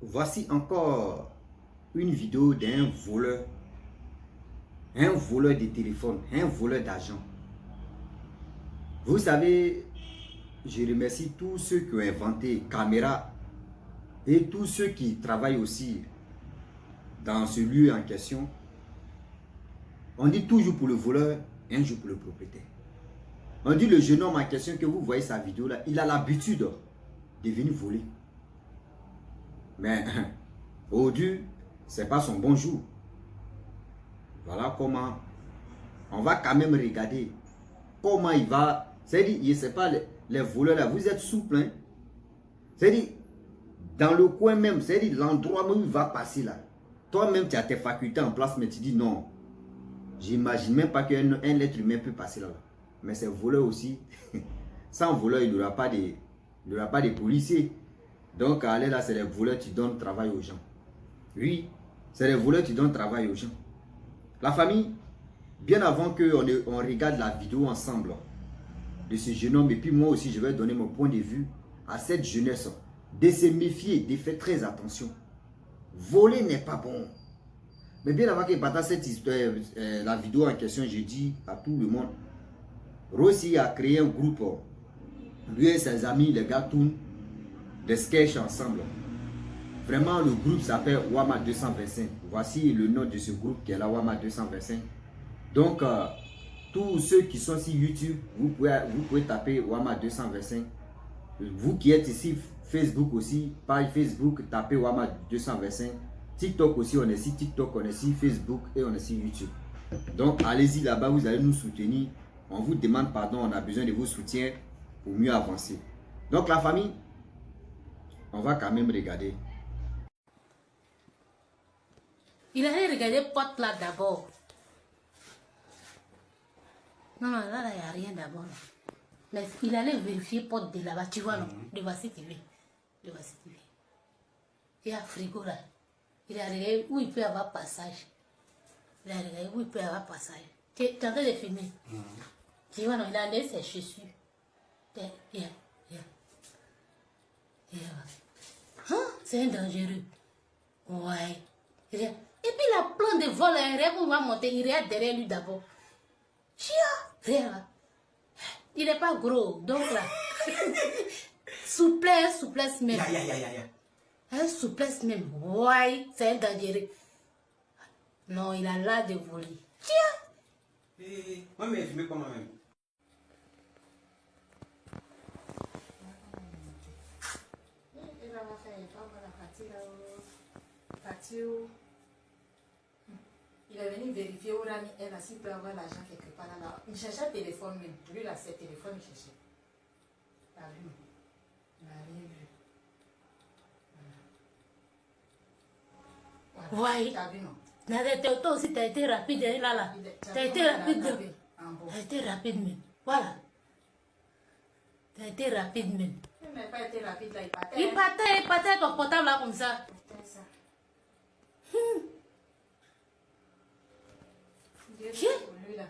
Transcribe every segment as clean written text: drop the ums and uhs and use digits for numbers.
Voici encore une vidéo d'un voleur. Un voleur de téléphone, un voleur d'argent. Vous savez, je remercie tous ceux qui ont inventé caméra et tous ceux qui travaillent aussi dans ce lieu en question. On dit toujours pour le voleur et un jour pour le propriétaire. On dit le jeune homme en question que vous voyez sa vidéo là, il a l'habitude de venir voler. Mais aujourd'hui, ce n'est pas son bon jour. Voilà comment on va quand même regarder comment il va. C'est-à-dire, je ne sais pas, les voleurs là, vous êtes souples. Hein? C'est-à-dire, dans le coin même, c'est-à-dire l'endroit où il va passer là. Toi-même, tu as tes facultés en place, mais tu dis non. J'imagine même pas qu'un être humain peut passer là. Mais ces voleurs aussi, sans voleur, il n'y aura pas de policiers. Donc, aller là, c'est les voleurs qui donnent travail aux gens. Oui, c'est les voleurs qui donnent travail aux gens. La famille, bien avant qu'on regarde la vidéo ensemble de ce jeune homme, et puis moi aussi, je vais donner mon point de vue à cette jeunesse, de se méfier, de faire très attention. Voler n'est pas bon. Mais bien avant qu'il partage cette histoire, la vidéo en question, je dis à tout le monde, Rossi a créé un groupe, lui et ses amis, les gars tournent des sketchs ensemble. Vraiment, le groupe s'appelle Wama 225. Voici le nom de ce groupe qui est là, Wama 225. Donc, tous ceux qui sont sur YouTube, vous pouvez taper Wama 225. Vous qui êtes ici, Facebook aussi, page Facebook, tapez Wama 225. TikTok aussi, on est sur TikTok, on est sur Facebook et on est sur YouTube. Donc, allez-y là-bas, vous allez nous soutenir. On vous demande pardon, on a besoin de vos soutiens pour mieux avancer. Donc, la famille, on va quand même regarder. Il allait regarder porte là d'abord. Non, là, il n'y a rien d'abord. Mais il allait vérifier porte de là-bas. Tu vois, non? De voici TV. De voici TV. Il y a un frigo là. Il a regardé où il peut y avoir passage. Il a regardé où il peut y avoir passage. Tu es en train de filmer. Tu vois, non? Il a enlevé ses chaussures. C'est un dangereux. Ouais. Et puis la plan de vol, un rêve, on va monter, il regarde derrière lui d'abord. Chia, regarde. Il n'est pas gros, donc là. Souplesse même. Un souplesse même. Ouais, c'est un dangereux. Non, il a l'air de voler. Chia. Moi, mais filmé comment même. Il est venu vérifier où elle a s'il peut avoir l'argent quelque part là. Il cherchait le téléphone même. Lui là, c'est téléphone, il cherchait. T'as vu? Il n'a rien vu. Ouais. T'as vu non? Toi aussi, t'as été rapide hein, là. T'as été rapide. T'as été rapide même. Voilà. T'as été rapide même. Il n'a pas été rapide là, il partait. Il partait ton portable là comme ça.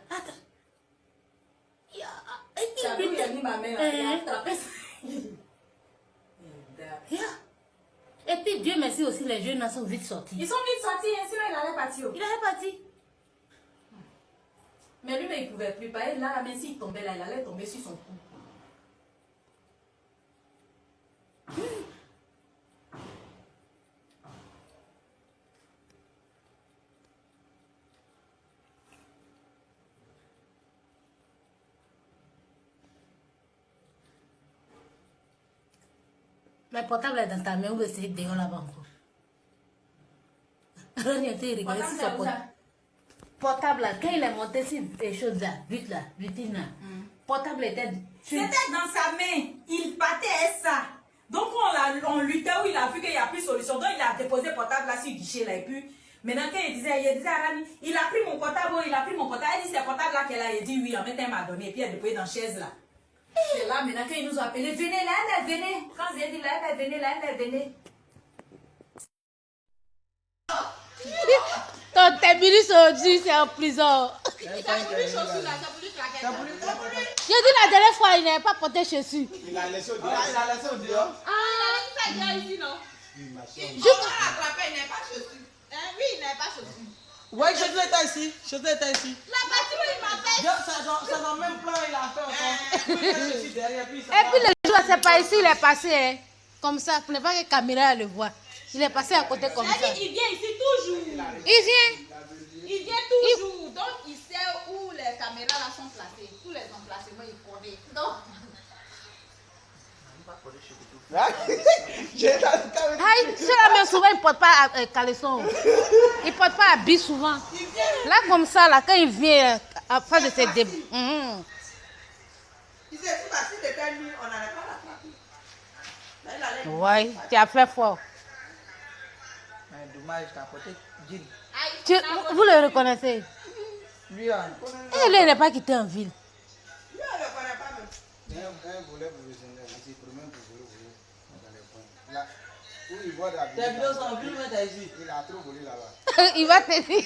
Attends. Et puis Dieu merci aussi, les jeunes sont vite sortis. Ils sont vite sortis, sinon il allait partir. Il allait partir. Mais lui, il ne pouvait plus pas. Là, même s'il tombait là, il allait tomber sur son cou. Le portable est dans ta main ou c'est dehors là-bas encore. Portable là, quand il est monté sur les choses là, vite là, vitrine là, portable était... C'était dans sa main, il partait et ça. Donc on luttait où il a vu qu'il n'y a plus de solution. Donc il a déposé le portable là sur le guichet là et puis... Maintenant quand il disait à Rami, il a pris mon portable, il a pris mon portable. Elle dit c'est le portable là qu'elle a, il dit oui, en même temps il m'a donné et puis elle a déposé dans la chaise là. C'est là maintenant quand ils nous ont appelé, venez là, venez. Quand j'ai dit là, venez. Ton tes aujourd'hui, c'est en prison. Il a voulu chaussures là, ça voulu claquer. J'ai dit la dernière fois, il n'avait pas porté chaussures. Il a laissé au dehors. Ah, il a laissé ça ici non? Il n'est pas chaussure. Oui, il n'est pas chaussure. Oui, je était ici. Je était ici. La partie où il m'a fait. C'est dans le même plan, il a fait encore. Je suis derrière, puis ça Et puis le jour, c'est pas ici, il est passé hein, comme ça, pour ne pas que la caméra le voit. Il est passé à côté comme ça. Il vient ici toujours. Il vient. Il vient toujours. Donc, il sait où les caméras là sont placées. Tous les emplacements, il connaît. Donc, Aïe, ceux-là, mais souvent, ils ne portent pas caleçon. Ils ne portent pas habits souvent. Là, comme ça, là, quand il vient à faire de ses débats. il sait tout parce qu'il était nu, on n'allait pas l'attraper. Ouais, tu as fait fort. Dommage, t'as porté jean. Vous le reconnaissez? Lui, on Et lui, il n'est pas quitté en ville. Lui, on ne le connaît pas même. tes vidéos sont en ville, mais t'es ici. Il a trop volé là-bas. Il va te dire.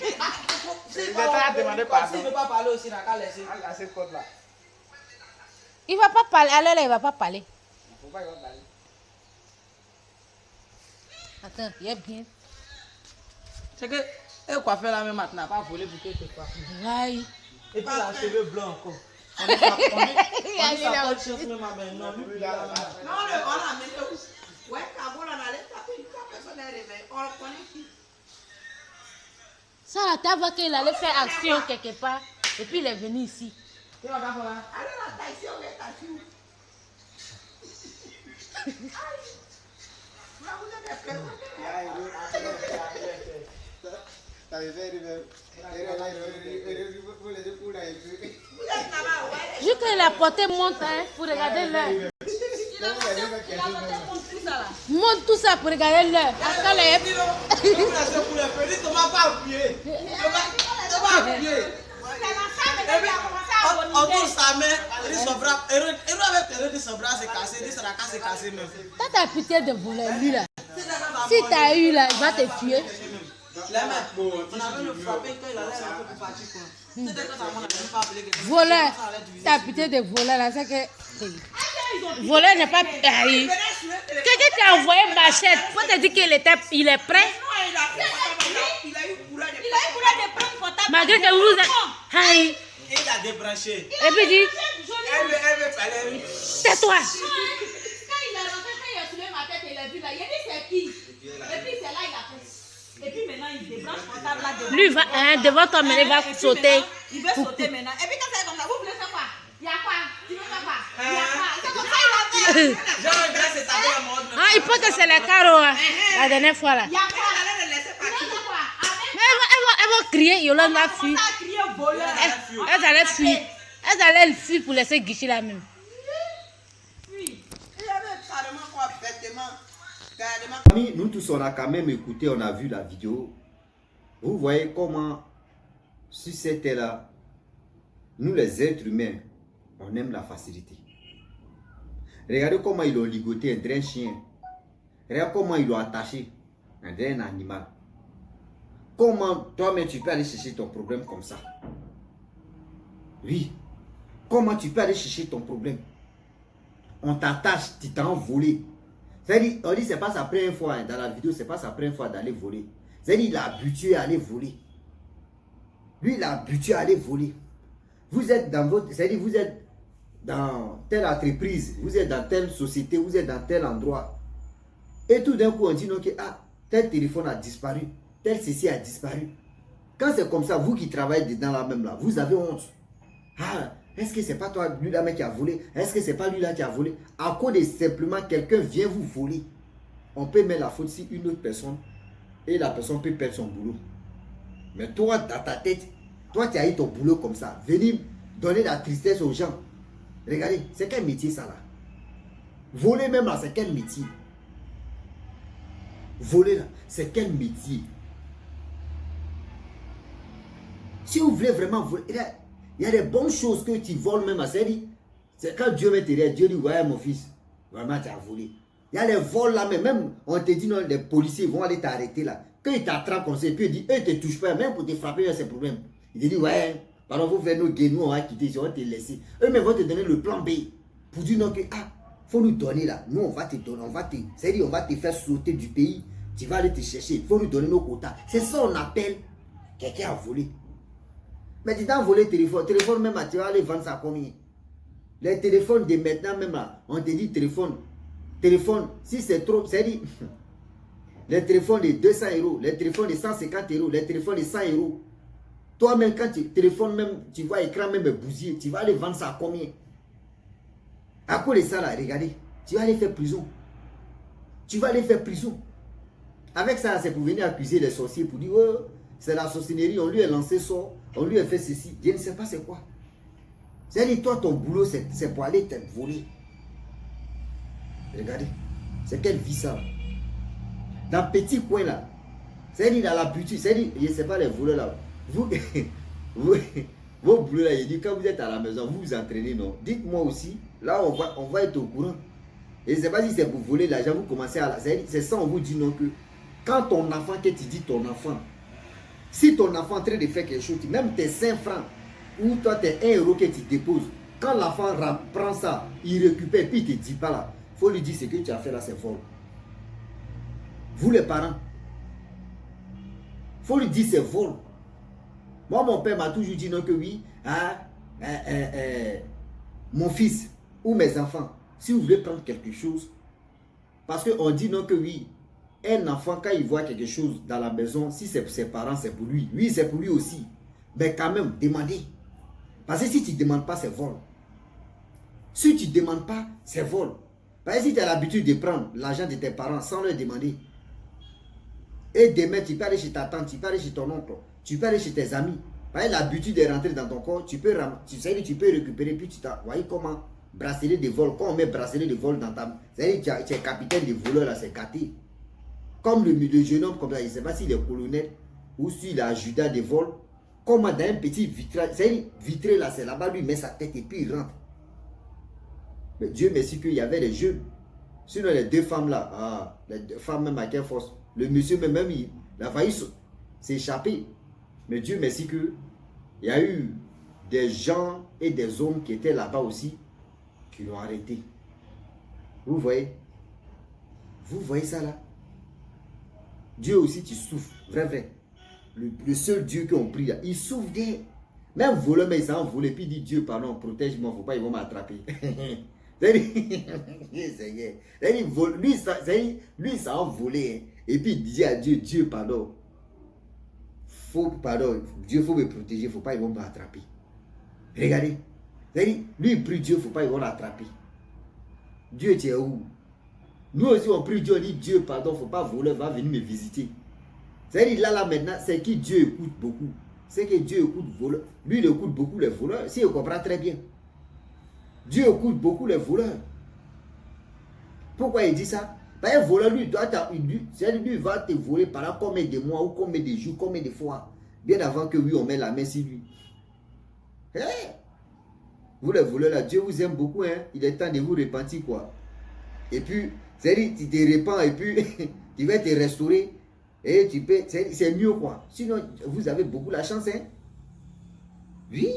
S'il ne veut pas parler aussi, il n'a qu'à laisser. Il ne va pas parler. Alors là, il ne va pas parler. Pourquoi il va parler? Attends, il est bien. C'est que, et coiffeur là même maintenant, n'a pas volé pour que tu coiffes. Aïe. Et puis, il a cheveux blancs encore. On dit ça porte chance même à maintenant. Non, on l'a mis où? Ouais, quand on allait taper, personne n'est réveillé. On le connaît qui? Ça, là, tu vois qu'il allait faire action quelque part. Et puis, il est venu ici. Tu vas faire quoi? Allez, la taille, si on est taillé. Vous êtes là-bas, ouais. Juste qu'il a porté monte hein, pour regarder l'heure. Il a monté contre tout ça là. Monte tout ça pour regarder l'heure. Après, les... On tourne sa main, il dit son bras, et avec son bras s'est cassé, il dit son bras s'est cassé même. Quand tu as pitié de voler, lui là, si tu as eu là, il va te tuer. La main, on avait le frappé quand il allait un peu pour partir. C'était quand on n'avait pas appelé quelqu'un. Voleur, tu as pitié de voler là, c'est que. Voler n'est pas. Aïe. Quelqu'un t'a envoyé machette pour te dire qu'il est prêt. Il a eu courage de prendre portable. Malgré que vous êtes. Aïe. Il a débranché. Et puis dit, Elle veut parler. tais-toi. Quand il a rentré, quand il a soulevé ma tête, il a vu là, il a dit c'est qui? Et puis c'est là il a fait. Et puis maintenant il débranche portable là devant. Lui va devant toi, mais il va sauter. Il veut sauter maintenant. Et puis quand c'est comme ça, vous voulez faire quoi? Il y a quoi? Tu veux faire quoi? Il y a quoi? C'est comme ça il a fait. Genre, grâce à ta mode. Ah, il pense que c'est les carreaux, hein, la dernière fois là. Il y a quoi? Il allait le laisser partir. Tu veux faire quoi? Mais elles vont crier, Yolande va fuir. Ça a crié voleur. Elles allaient fuir. Elles allaient fuir pour laisser Guichet là même. Oui. Il y avait carrément quoi? Bêtement. Carrément. Amis, nous tous on a quand même écouté, on a vu la vidéo. Vous voyez comment sur cette terre-là, nous les êtres humains, on aime la facilité. Regardez comment ils ont ligoté un drain chien. Regardez comment ils l'ont attaché un drain animal. Comment toi-même tu peux aller chercher ton problème comme ça? Oui. Comment tu peux aller chercher ton problème? On t'attache, tu t'es envolé. C'est-à-dire, on dit c'est pas sa première fois, hein, dans la vidéo, c'est pas sa première fois d'aller voler. C'est-à-dire, il a habitué à aller voler. Lui, il a habitué à aller voler. Vous êtes dans votre, c'est-à-dire, vous êtes dans telle entreprise, vous êtes dans telle société, vous êtes dans tel endroit. Et tout d'un coup, on dit non, que ah, tel téléphone a disparu, tel ceci a disparu. Quand c'est comme ça, vous qui travaillez dedans là même là, vous avez honte. Ah, est-ce que c'est pas toi, lui là, qui a volé? Est-ce que c'est pas lui là qui a volé? À cause de simplement quelqu'un vient vous voler. On peut mettre la faute sur une autre personne et la personne peut perdre son boulot. Mais toi, dans ta tête, toi tu as eu ton boulot comme ça. Venir donner la tristesse aux gens. Regardez, c'est quel métier ça là? Voler même là, c'est quel métier? Voler là, c'est quel métier? Si vous voulez vraiment voler, il y a des bonnes choses que tu voles même à c'est quand Dieu met derrière, Dieu dit, ouais mon fils, vraiment tu as volé. Il y a les vols là, mais même on te dit non, les policiers vont aller t'arrêter là. Quand ils t'attrapent comme ça, puis ils disent, eux ne te touchent pas, même pour te frapper, il y a ces problèmes. Ils te disent, ouais, pardon, vous faites nos guénous, on va quitter, on va te laisser. Eux même vont te donner le plan B. Pour dire non, que ah, faut nous donner là. Nous, on va te donner, c'est-à-dire on va te faire sauter du pays. Tu vas aller te chercher. Il faut nous donner nos quotas. C'est ça on appelle quelqu'un a volé. Mais tu t'as volé le téléphone. Téléphone même, tu vas aller vendre ça à combien? Les téléphones de maintenant même là, on te dit téléphone. Téléphone, si c'est trop, c'est-à-dire les téléphones de 200 €, les téléphones de 150 €, les téléphones de 100 €. Toi-même, quand tu téléphones même, tu vois écran même bousillé, tu vas aller vendre ça à combien? À cause de ça là, regardez, tu vas aller faire prison. Tu vas aller faire prison. Avec ça, c'est pour venir accuser les sorciers, pour dire, oh, c'est la sorcellerie, on lui a lancé ça, on lui a fait ceci. Je ne sais pas c'est quoi. C'est-à-dire, toi, ton boulot, c'est pour aller te voler. Regardez, c'est quelle vie ça. Dans le petit coin là, c'est-à-dire dans la boutique, c'est-à-dire, je ne sais pas les voleurs là. Vos boulot là, il dit, quand vous êtes à la maison, vous vous entraînez, non? Dites-moi aussi, là, on va être au courant. Et je ne sais pas si c'est pour voler l'argent, vous commencez à... C'est ça, on vous dit non que... Quand ton enfant, que tu dis ton enfant, si ton enfant est en train de faire quelque chose, même tes 5 francs, ou toi, tes 1 € que tu déposes, quand l'enfant prend ça, il récupère, puis il ne te dit pas là, il faut lui dire ce que tu as fait là, c'est vol. Vous les parents, il faut lui dire c'est vol. Moi, mon père m'a toujours dit non que oui, mon fils ou mes enfants, si vous voulez prendre quelque chose, parce qu'on dit non que oui, un enfant, quand il voit quelque chose dans la maison, si c'est pour ses parents, c'est pour lui. Oui, c'est pour lui aussi. Mais quand même, demandez. Parce que si tu ne demandes pas, c'est vol. Si tu ne demandes pas, c'est vol. Parce que si tu as l'habitude de prendre l'argent de tes parents sans leur demander, et demain, tu peux aller chez ta tante, tu peux aller chez ton oncle, tu peux aller chez tes amis. Parce que l'habitude de rentrer dans ton corps, tu peux récupérer, puis tu t'as... Voyez comment bracelet de vol, quand on met bracelet de vol dans ta... C'est-à-dire tu es capitaine de voleur là, c'est gâté. Comme le jeune homme, comme ça, je ne sais pas s'il est colonel ou s'il est adjudant de vol, comme dans un petit vitrage, c'est vitré là, c'est là-bas, lui met sa tête et puis il rentre. Mais Dieu merci qu'il y avait des jeunes. Sinon les deux femmes là, les deux femmes même à quelle force, le monsieur même il a failli s'échapper. Mais Dieu merci qu'il y a eu des gens et des hommes qui étaient là-bas aussi, qui l'ont arrêté. Vous voyez? Vous voyez ça là? Dieu aussi, tu souffres, vrai. Le seul Dieu qu'on prie, il souffre des... Même voleur, mais il s'en volé, puis il dit Dieu, pardon, protège-moi, il ne faut pas, ils vont m'attraper. Lui, il s'en volé, hein. Et puis il dit à Dieu, Dieu, pardon, Dieu, il faut me protéger, il ne faut pas, ils vont m'attraper. Regardez, lui, il prie Dieu, il ne faut pas, ils vont l'attraper. Dieu, tu es où? Nous aussi, on prie Dieu, on dit Dieu, pardon, il ne faut pas voler, va venir me visiter. C'est-à-dire, là, maintenant, c'est qui Dieu écoute beaucoup. C'est que Dieu écoute voleurs. Lui, il écoute beaucoup les voleurs. Si, il comprend très bien. Dieu écoute beaucoup les voleurs. Pourquoi il dit ça? Parce que voleur, lui, lui va te voler pendant combien de mois, ou combien de jours, combien de fois. Bien avant que, oui, on met la main sur lui. Hey! Vous, les voleurs, là, Dieu vous aime beaucoup, hein. Il est temps de vous repentir, quoi. Et puis, c'est-à-dire, tu te répands et puis tu vas te restaurer et tu peux, c'est mieux quoi. Sinon, vous avez beaucoup la chance, hein. Oui.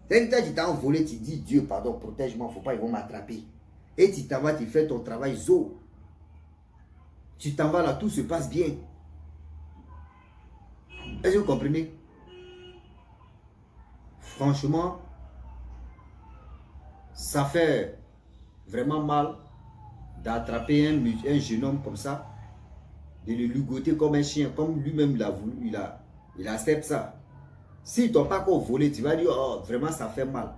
C'est-à-dire que tu t'as envolé, tu dis Dieu, pardon, protège-moi, il ne faut pas, ils vont m'attraper. Et tu t'en vas, tu fais ton travail zo. Tu t'en vas là, tout se passe bien. Est-ce que vous comprenez? Franchement, ça fait vraiment mal d'attraper un jeune homme comme ça, de le ligoter comme un chien, comme lui-même l'a voulu, il accepte ça. S'il ne t'a pas encore volé, tu vas dire, oh, vraiment ça fait mal.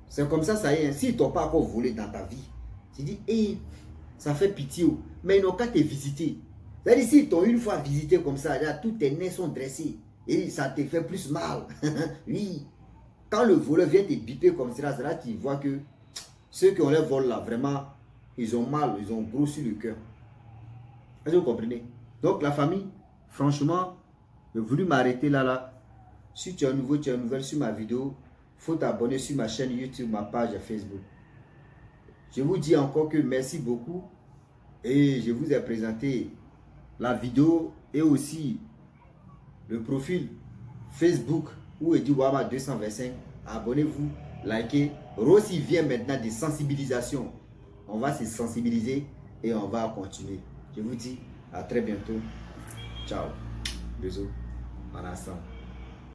C'est comme ça, ça y est. S'il ne t'a pas encore volé dans ta vie, tu dis, hey, ça fait pitié. Mais ils n'ont qu'à te visiter. C'est-à-dire, s'ils t'ont une fois visité comme ça, là, tous tes nez sont dressés. Et ça te fait plus mal. Oui. Quand le voleur vient te biper comme ça, là, tu vois que ceux qui ont les vols là, vraiment, ils ont mal, ils ont grossi le cœur. Est-ce que vous comprenez? Donc la famille, franchement, j'ai voulu m'arrêter là. Si tu es nouveau, tu es nouvelle sur ma vidéo, il faut t'abonner sur ma chaîne YouTube, ma page Facebook. Je vous dis encore que merci beaucoup. Et je vous ai présenté la vidéo et aussi le profil Facebook où est dit Wama 225. Abonnez-vous, likez. Rossi vient maintenant des sensibilisations. on va se sensibiliser et on va continuer. Je vous dis à très bientôt. Ciao. Bisous. En ensemble.